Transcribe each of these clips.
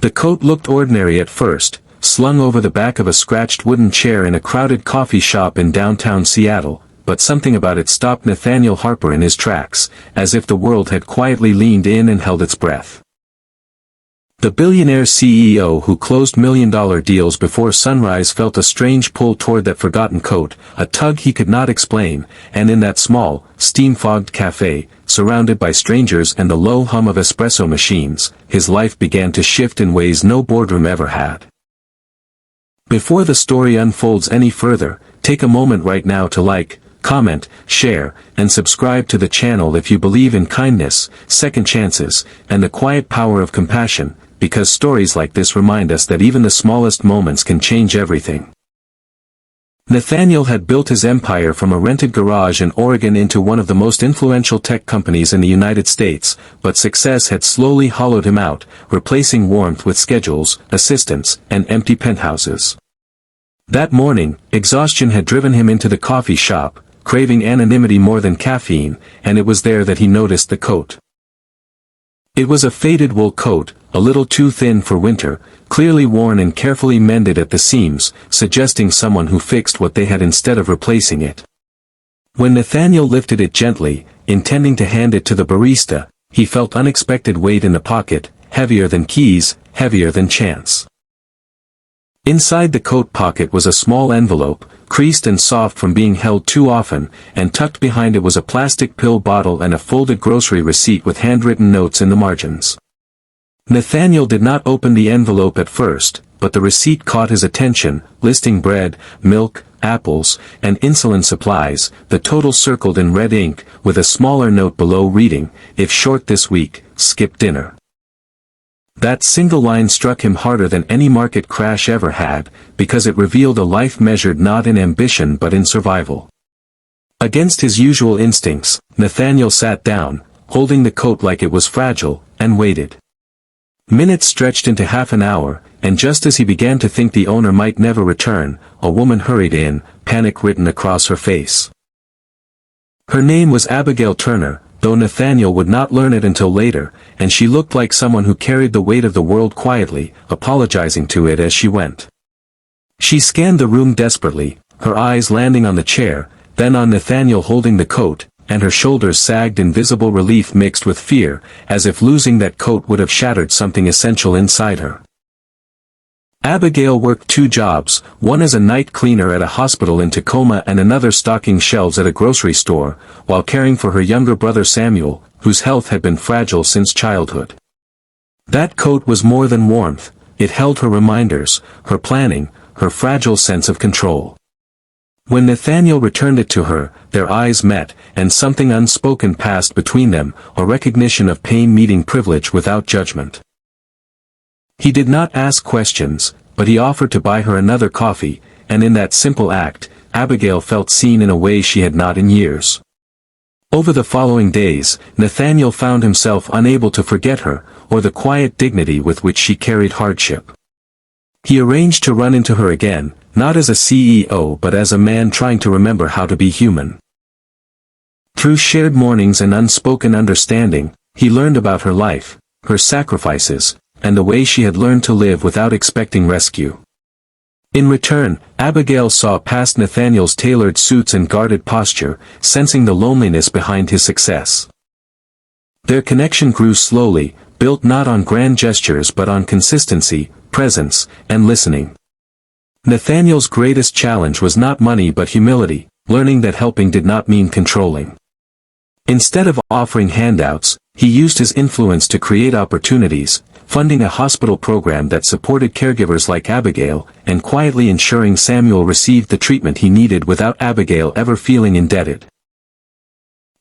The coat looked ordinary at first, slung over the back of a scratched wooden chair in a crowded coffee shop in downtown Seattle, but something about it stopped Nathaniel Harper in his tracks, as if the world had quietly leaned in and held its breath. The billionaire CEO who closed million-dollar deals before sunrise felt a strange pull toward that forgotten coat, a tug he could not explain, and in that small, steam-fogged cafe, surrounded by strangers and the low hum of espresso machines, his life began to shift in ways no boardroom ever had. Before the story unfolds any further, take a moment right now to like, comment, share, and subscribe to the channel if you believe in kindness, second chances, and the quiet power of compassion, because stories like this remind us that even the smallest moments can change everything. Nathaniel had built his empire from a rented garage in Oregon into one of the most influential tech companies in the United States, but success had slowly hollowed him out, replacing warmth with schedules, assistants, and empty penthouses. That morning, exhaustion had driven him into the coffee shop, craving anonymity more than caffeine, and it was there that he noticed the coat. It was a faded wool coat, a little too thin for winter, clearly worn and carefully mended at the seams, suggesting someone who fixed what they had instead of replacing it. When Nathaniel lifted it gently, intending to hand it to the barista, he felt unexpected weight in the pocket, heavier than keys, heavier than chance. Inside the coat pocket was a small envelope, creased and soft from being held too often, and tucked behind it was a plastic pill bottle and a folded grocery receipt with handwritten notes in the margins. Nathaniel did not open the envelope at first, but the receipt caught his attention, listing bread, milk, apples, and insulin supplies, the total circled in red ink, with a smaller note below reading, "If short this week, skip dinner." That single line struck him harder than any market crash ever had, because it revealed a life measured not in ambition but in survival. Against his usual instincts, Nathaniel sat down, holding the coat like it was fragile, and waited. Minutes stretched into half an hour, and just as he began to think the owner might never return, a woman hurried in, panic written across her face. Her name was Abigail Turner, though Nathaniel would not learn it until later, and she looked like someone who carried the weight of the world quietly, apologizing to it as she went. She scanned the room desperately, her eyes landing on the chair, then on Nathaniel holding the coat, and her shoulders sagged in visible relief mixed with fear, as if losing that coat would have shattered something essential inside her. Abigail worked 2 jobs, one as a night cleaner at a hospital in Tacoma and another stocking shelves at a grocery store, while caring for her younger brother Samuel, whose health had been fragile since childhood. That coat was more than warmth, it held her reminders, her planning, her fragile sense of control. When Nathaniel returned it to her, their eyes met, and something unspoken passed between them, a recognition of pain meeting privilege without judgment. He did not ask questions, but he offered to buy her another coffee, and in that simple act, Abigail felt seen in a way she had not in years. Over the following days, Nathaniel found himself unable to forget her, or the quiet dignity with which she carried hardship. He arranged to run into her again, not as a CEO but as a man trying to remember how to be human. Through shared mornings and unspoken understanding, he learned about her life, her sacrifices, and the way she had learned to live without expecting rescue. In return, Abigail saw past Nathaniel's tailored suits and guarded posture, sensing the loneliness behind his success. Their connection grew slowly, built not on grand gestures but on consistency, presence, and listening. Nathaniel's greatest challenge was not money but humility, learning that helping did not mean controlling. Instead of offering handouts, he used his influence to create opportunities, funding a hospital program that supported caregivers like Abigail, and quietly ensuring Samuel received the treatment he needed without Abigail ever feeling indebted.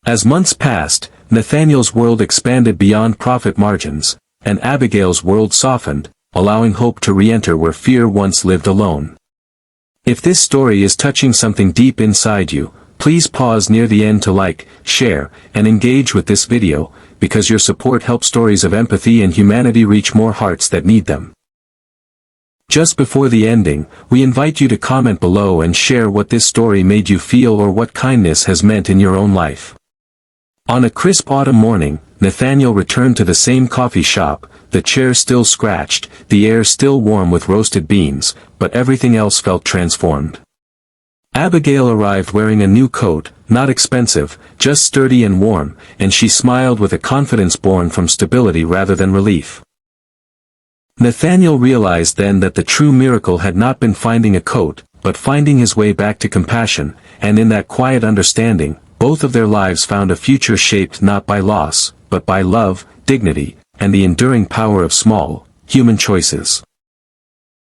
As months passed, Nathaniel's world expanded beyond profit margins, and Abigail's world softened, allowing hope to re-enter where fear once lived alone. If this story is touching something deep inside you, please pause near the end to like, share, and engage with this video, because your support helps stories of empathy and humanity reach more hearts that need them. Just before the ending, we invite you to comment below and share what this story made you feel or what kindness has meant in your own life. On a crisp autumn morning, Nathaniel returned to the same coffee shop, the chair still scratched, the air still warm with roasted beans, but everything else felt transformed. Abigail arrived wearing a new coat, not expensive, just sturdy and warm, and she smiled with a confidence born from stability rather than relief. Nathaniel realized then that the true miracle had not been finding a coat, but finding his way back to compassion, and in that quiet understanding, both of their lives found a future shaped not by loss, but by love, dignity, and the enduring power of small, human choices.